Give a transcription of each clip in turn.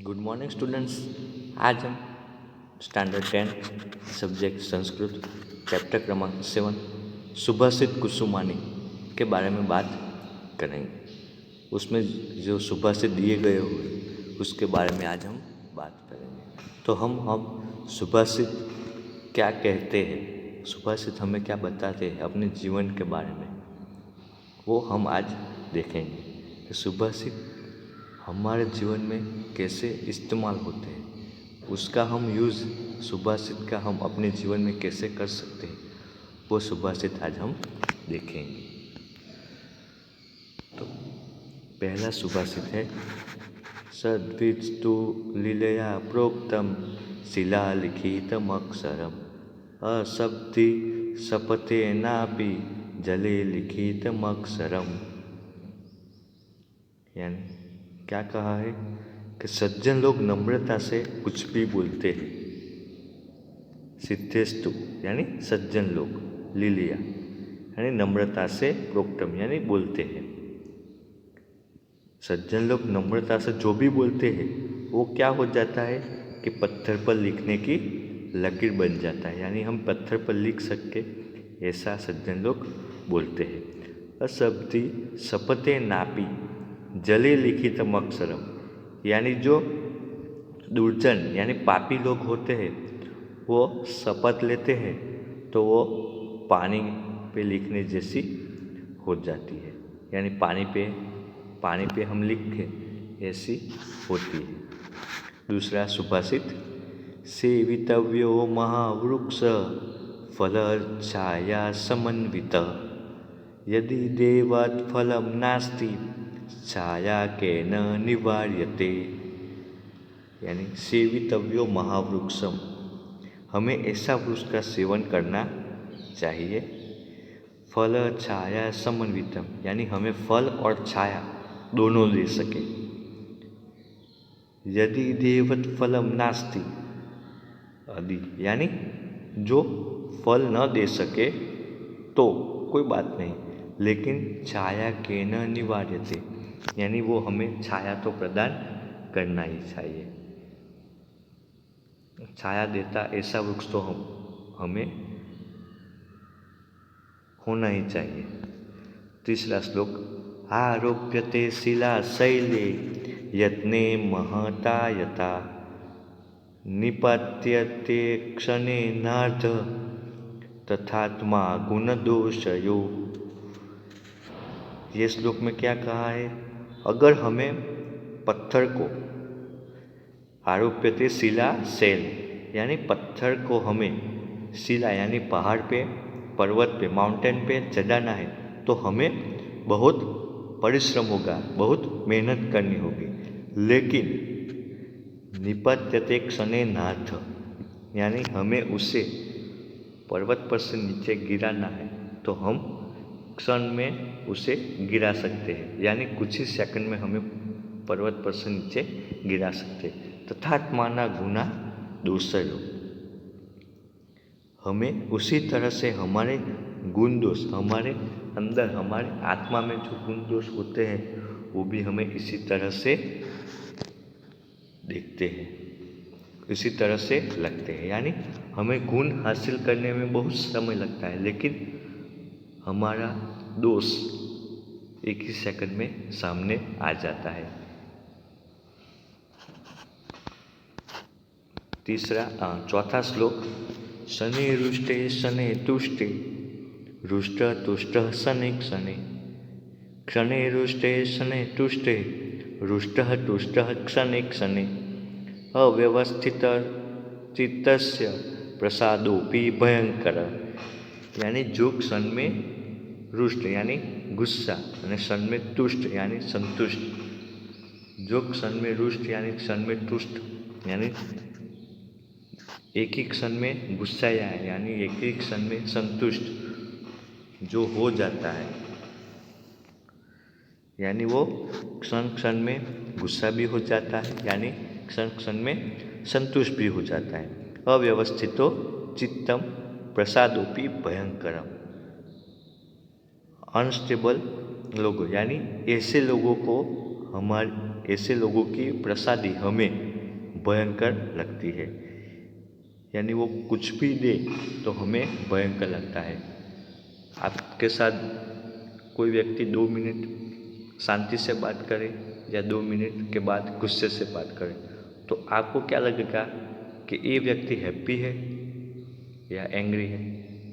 Good morning students. आज हम standard 10 subject Sanskrit chapter क्रमांक 7 सुभाषित कुसुमानी के बारे में बात करेंगे। उसमें जो सुभाषित दिए गए हुए उसके बारे में आज हम बात करेंगे। तो हम सुभाषित क्या कहते हैं, सुभाषित हमें क्या बताते हैं अपने जीवन के बारे में, वो हम आज देखेंगे। सुभाषित हमारे जीवन में कैसे इस्तेमाल होते हैं, उसका हम यूज़ सुभाषित का हम अपने जीवन में कैसे कर सकते हैं, वो सुभाषित आज हम देखेंगे। तो पहला सुभाषित है सद्विस्तु लीलया प्रोक्तम शिलालिखितम अक्षरम अशब्दि सपते नापि जले लिखितम अक्षरम। यानी क्या कहा है कि सज्जन लोग नम्रता से कुछ भी बोलते हैं। सिद्धेस्तु यानी सज्जन लोग, लीलिया यानी नम्रता से, प्रोक्तम यानी बोलते हैं। सज्जन लोग नम्रता से जो भी बोलते हैं वो क्या हो जाता है कि पत्थर पर लिखने की लकीर बन जाता है, यानी हम पत्थर पर लिख सके, ऐसा सज्जन लोग बोलते हैं। अशब्दी सपते नापी जले लिखितम अक्षरम, यानी जो दुर्जन यानी पापी लोग होते हैं वो शपथ लेते हैं तो वो पानी पे लिखने जैसी हो जाती है, यानी पानी पे हम लिखें ऐसी होती है। दूसरा सुभाषित सेवितव्यो महावृक्ष फल छाया समन्वित यदि देवात् फलम नास्ति छाया के न निवार्यते। यानी सेवितव्यो महावृक्षम, हमें ऐसा वृक्ष का सेवन करना चाहिए। फल छाया समन्वितम, यानी हमें फल और छाया दोनों दे सके। यदि देवत फलम नास्ति आदि, यानी जो फल न दे सके तो कोई बात नहीं, लेकिन छाया के न निवार्यते, यानी वो हमें छाया तो प्रदान करना ही चाहिए। छाया देता ऐसा वृक्ष तो हमें होना ही चाहिए। तीसरा श्लोक आरोप्यते शिला शैले यत्ने महता यथा निपत्यते क्षणे नार्ध तथात्मा गुण दोषयो। ये श्लोक में क्या कहा है, अगर हमें पत्थर को आरोप्यते शिला शैल, यानी पत्थर को हमें शिला यानी पहाड़ पे, पर्वत पे, माउंटेन पे चढ़ाना है तो हमें बहुत परिश्रम होगा, बहुत मेहनत करनी होगी। लेकिन निपत्यते क्षणे नाथ, यानी हमें उसे पर्वत पर से नीचे गिराना है तो हम क्षण में उसे गिरा सकते हैं, यानी कुछ ही सेकंड में हमें पर्वत पर से नीचे गिरा सकते हैं। तथात्माना गुना दोषयो, हमें उसी तरह से हमारे गुण दोष, हमारे अंदर हमारे आत्मा में जो गुण दोष होते हैं वो भी हमें इसी तरह से देखते हैं, इसी तरह से लगते हैं। यानी हमें गुण हासिल करने में बहुत समय लगता है, लेकिन हमारा दोष एक ही सेकंड में सामने आ जाता है। चौथा श्लोक शनि रुष्टे शनि तुष्टे रुष्ट तुष्ट शनि क्षणे क्षणे रुष्टे शनि तुष्टे रुष्ट तुष्ट क्षणे क्षणे अव्यवस्थित चित्तस्य प्रसादोपि भयंकर। यानी जो क्षण में रुष्ट यानी गुस्सा और क्षण में तुष्ट यानी संतुष्ट, जो क्षण में रुष्ट यानी क्षण में तुष्ट, यानी एक ही क्षण में गुस्सा है, यानी एक ही क्षण में संतुष्ट जो हो जाता है, यानी वो क्षण क्षण में गुस्सा भी हो जाता है, यानी क्षण क्षण में संतुष्ट भी हो जाता है। अव्यवस्थितो चित्तम प्रसादोपि भयंकरम, अनस्टेबल लोगों, यानी ऐसे लोगों को ऐसे लोगों की प्रसादी हमें भयंकर लगती है। यानी वो कुछ भी दे तो हमें भयंकर लगता है। आपके साथ कोई व्यक्ति 2 मिनट शांति से बात करे या 2 मिनट के बाद गुस्से से बात करे तो आपको क्या लगेगा कि ये व्यक्ति हैप्पी है या एंग्री है,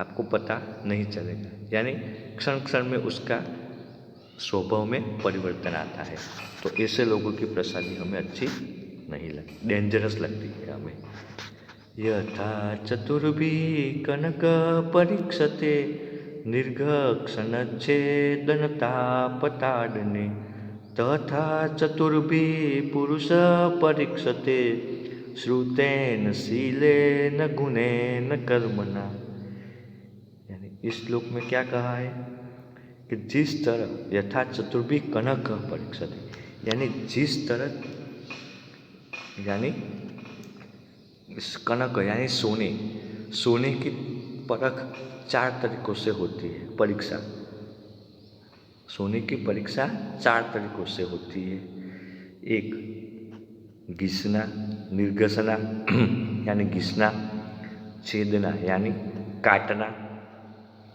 आपको पता नहीं चलेगा। यानी क्षण क्षण में उसका स्वभाव में परिवर्तन आता है। तो ऐसे लोगों की प्रसादी हमें अच्छी नहीं लगती, डेंजरस लगती है हमें। यथा चतुर्भिः कनक परीक्षते निर्घक्षणच्छेदनतापताडने तथा चतुर्भिः पुरुष परीक्षते श्रुतेन शीलेन गुणेन कर्मणा। यानी इस श्लोक में क्या कहा है कि जिस तरह यथा चतुर्भिः कनक परीक्षते, यानी जिस तरह, यानी इस कनक यानी सोने, सोने की परख 4 तरीकों से होती है। परीक्षा, सोने की परीक्षा 4 तरीकों से होती है। एक घिसना, निर्घसना यानी घिसना, छेदना यानी काटना,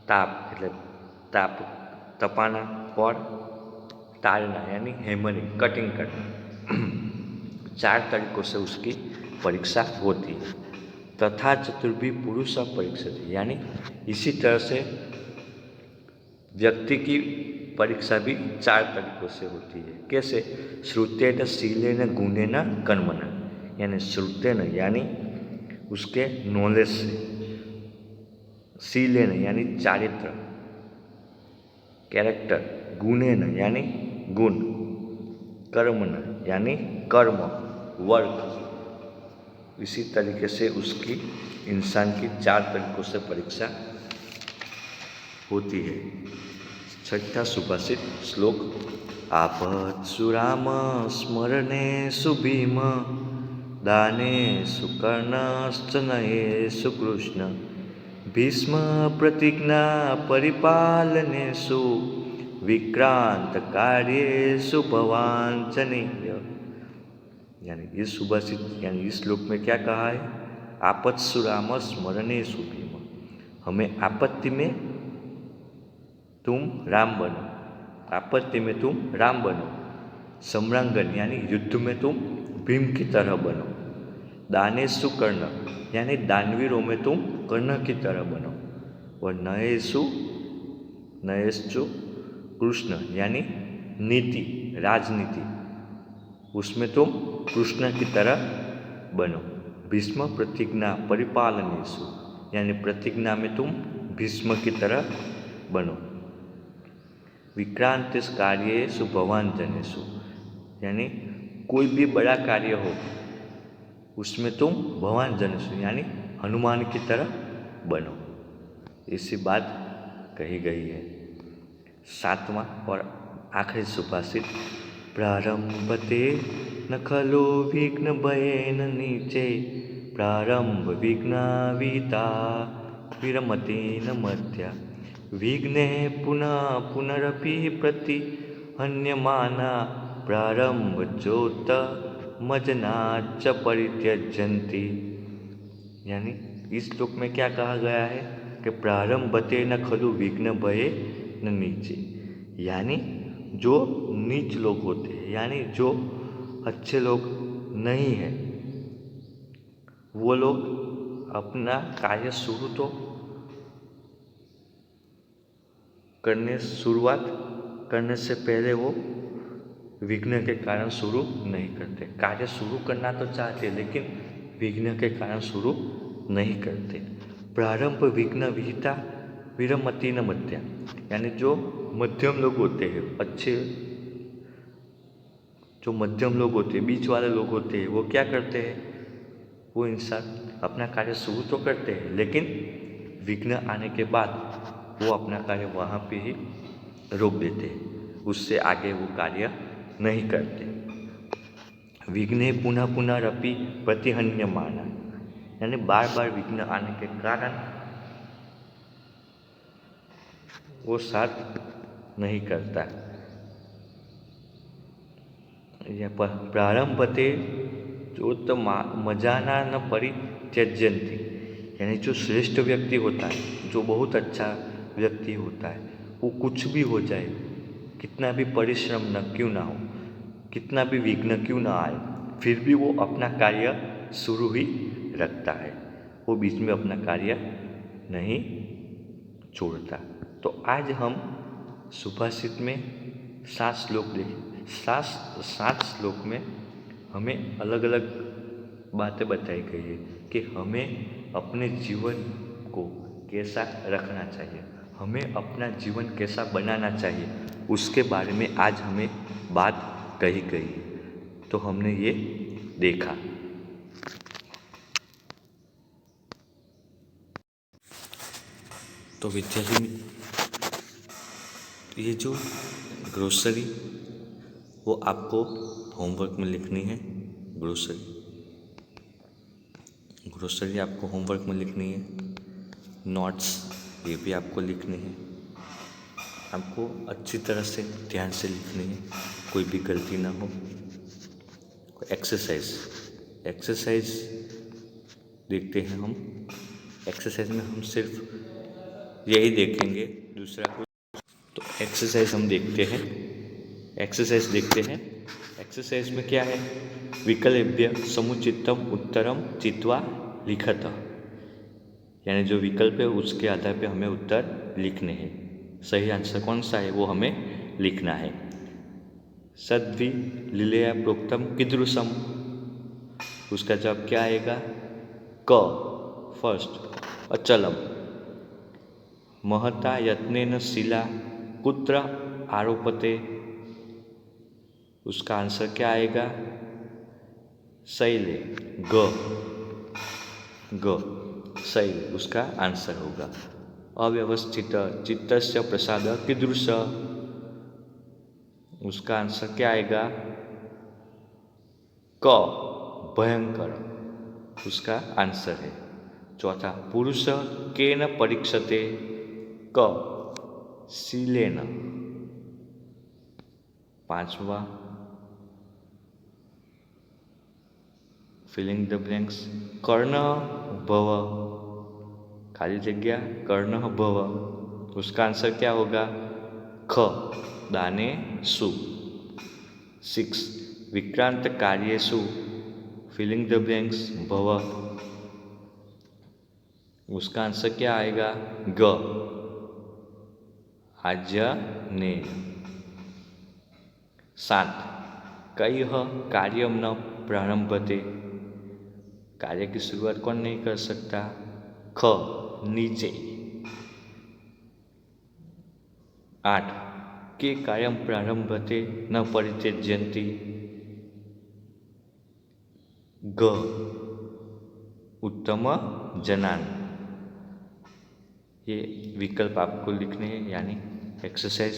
ताप એટલે ताप तपाना और ताड़ना यानी हैमरिंग, कटिंग करना। 4 तरीकों से उसकी परीक्षा होती है। तथा चतुर्भिः पुरुष परीक्षित, यानी इसी तरह से व्यक्ति की परीक्षा भी 4 तरीकों से होती है। कैसे? श्रुतेन शीलेन गुणेन कर्मणा, यानी श्रुतेन यानी उसके नॉलेज से, शीलेन यानी चारित्र, कैरेक्टर, गुणेन यानी गुण, कर्मणा यानी कर्म, वर्क। इसी तरीके से उसकी इंसान की 4 तरीकों से परीक्षा होती है। छठा सुभाषित श्लोक। आपत्सु राम स्मरणे सुभीम दाने सुकर्णश्चनयेषु कृष्ण भीष्म प्रतिज्ञा परिपालनेषु विक्रांत कार्येषु भवांचनेय। यानी इस सुभाषित यानी इस श्लोक में क्या कहा है? आपत्सु राम स्मरणेषु भीम, हमें आपत्ति में तुम राम बनो, आपत्ति में तुम राम बनो। सम्रांगन यानी युद्ध में तुम भीम की तरह बनो। दानेषु कर्ण यानी दानवीरों में तुम कर्ण की तरह बनो। और नयेषु कृष्ण यानी नीति, राजनीति, उसमें तुम कृष्ण की तरह बनो। भीष्म प्रतिज्ञा परिपालनेषु यानी प्रतिज्ञा में तुम भीष्म की तरह बनो। विक्रांत कार्येषु भवांजनेषु, यानी कोई भी बड़ा कार्य हो उसमें तुम भवांजनेषु यानी हनुमान की तरह बनो। इसी बात कही गई है। 7वां और आखिरी सुभाषित। प्रारंभते न खलो विघ्न भयेन नीचे प्रारंभ विघ्नाविता विरमते न मध्या विघ्ने पुनः पुनरपि प्रति हन्यमाना प्रारंभ चोत मजनाच परित्यजन्ति। यानी इस श्लोक में क्या कहा गया है कि प्रारंभते न खलु विघ्न भये न नीचे, यानी जो नीच लोग होते हैं, यानी जो अच्छे लोग नहीं हैं, वो लोग अपना कार्य शुरू तो शुरुआत करने से पहले वो विघ्न के कारण शुरू नहीं करते। कार्य शुरू करना तो चाहते लेकिन विघ्न के कारण शुरू नहीं करते। प्रारंभ विघ्न विहिता विरमति न मध्या, यानी जो मध्यम लोग होते हैं, अच्छे जो मध्यम लोग होते हैं, बीच वाले लोग होते हैं, वो क्या करते हैं? वो इंसान अपना कार्य शुरू तो करते हैं लेकिन विघ्न आने के बाद वो अपना कार्य वहाँ पे ही रोक देते हैं, उससे आगे वो कार्य नहीं करते। विघ्ने पुनः पुनरपि प्रतिहन्यमाना, यानी बार बार विघ्न आने के कारण वो साथ नहीं करता। या प्रारंभते जो मजाना न परित्यज्यन्ति, यानी जो श्रेष्ठ व्यक्ति होता है, जो बहुत अच्छा व्यक्ति होता है, वो कुछ भी हो जाए, कितना भी परिश्रम न क्यों ना हो, कितना भी विघ्न क्यों ना आए, फिर भी वो अपना कार्य शुरू ही रखता है, वो बीच में अपना कार्य नहीं छोड़ता। तो आज हम सुभाषित में 7 श्लोक देखें। 7 श्लोक में हमें अलग अलग बातें बताई गई है कि हमें अपने जीवन को कैसा रखना चाहिए, हमें अपना जीवन कैसा बनाना चाहिए, उसके बारे में आज हमें बात कही गई है। तो हमने ये देखा। तो विद्यार्थी, ये जो ग्रोसरी वो आपको होमवर्क में लिखनी है। ग्रोसरी आपको होमवर्क में लिखनी है। नोट्स ये भी आपको लिखने हैं। आपको अच्छी तरह से ध्यान से लिखनी है, कोई भी गलती ना हो। एक्सरसाइज देखते हैं हम। एक्सरसाइज में हम सिर्फ यही देखेंगे, दूसरा कुछ। तो एक्सरसाइज हम देखते हैं। एक्सरसाइज में क्या है? विकल्प्य समुचितम उत्तरम चित्वा लिखत, यानी जो विकल्प है उसके आधार पे हमें उत्तर लिखने हैं। सही आंसर कौन सा है वो हमें लिखना है। सद्वि लीलया प्रोक्तम कीदृशम, उसका जवाब क्या आएगा? क फर्स्ट। अचलम। महता यत्नेन शिला कुत्र आरोपते, उसका आंसर क्या आएगा? शैले। ग शैल उसका आंसर होगा। अव्यवस्थित चित्तस्य प्रसाद कीदृश, उसका आंसर क्या आएगा? क भयंकर उसका आंसर है। चौथा, पुरुष केन परीक्षते, क शीलेन। पांचवा, फिलिंग द ब्लैंक्स, कर्ण भव, खाली जगह कर्ण भव, उसका आंसर क्या होगा? ख दाने सु। 6, विक्रांत कार्येषु, फिलिंग द ब्लैंक्स भव, उसका आंसर क्या आएगा? ग आज्ञनेय। 7, कई कार्यम न प्रारंभते, कार्य की शुरुआत कौन नहीं कर सकता? ख नीचे। 8, के कार्यम प्रारंभते न परित्यज्यन्ति, ग उत्तम जनान। ये विकल्प आपको लिखने हैं, यानी एक्सरसाइज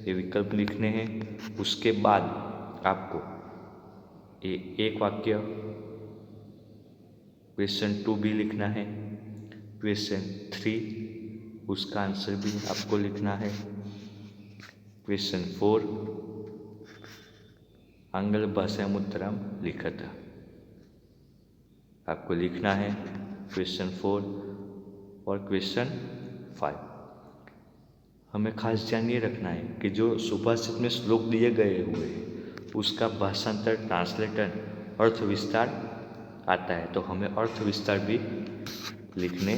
ये विकल्प लिखने हैं। उसके बाद आपको एक वाक्य क्वेश्चन 2 भी लिखना है। क्वेश्चन 3 उसका आंसर भी आपको लिखना है। क्वेश्चन 4 आंग्ल भाषायाम् उत्तरं लिखत, आपको लिखना है क्वेश्चन 4 और क्वेश्चन 5। हमें खास ध्यान ये रखना है कि जो सुभाषित में श्लोक दिए गए हुए हैं उसका भाषांतर, ट्रांसलेटर, अर्थ विस्तार आता है, तो हमें अर्थ विस्तार भी लिखने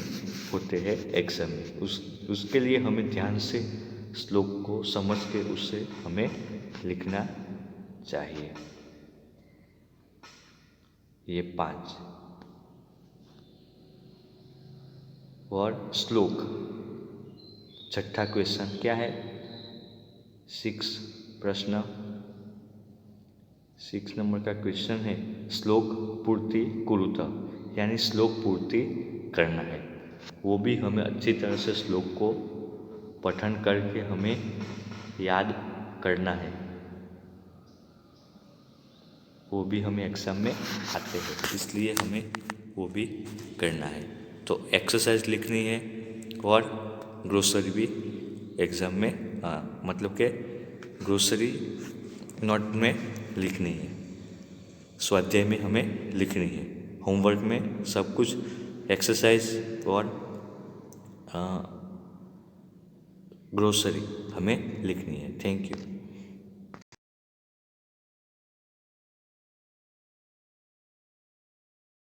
होते हैं एग्जाम में। उसके लिए हमें ध्यान से श्लोक को समझ के उससे हमें लिखना चाहिए। ये 5 और श्लोक। छठा क्वेश्चन क्या है? 6 प्रश्न 6 नंबर का क्वेश्चन है, श्लोक पूर्ति कुरुत, यानी श्लोक पूर्ति करना है। वो भी हमें अच्छी तरह से श्लोक को पठन करके हमें याद करना है, वो भी हमें एग्जाम में आते हैं, इसलिए हमें वो भी करना है। तो एक्सरसाइज लिखनी है और ग्रोसरी भी एग्ज़ाम में मतलब के ग्रोसरी नोट में लिखनी है। स्वाध्याय में हमें लिखनी है। होमवर्क में सब कुछ एक्सरसाइज और ग्रोसरी हमें लिखनी है। Thank you.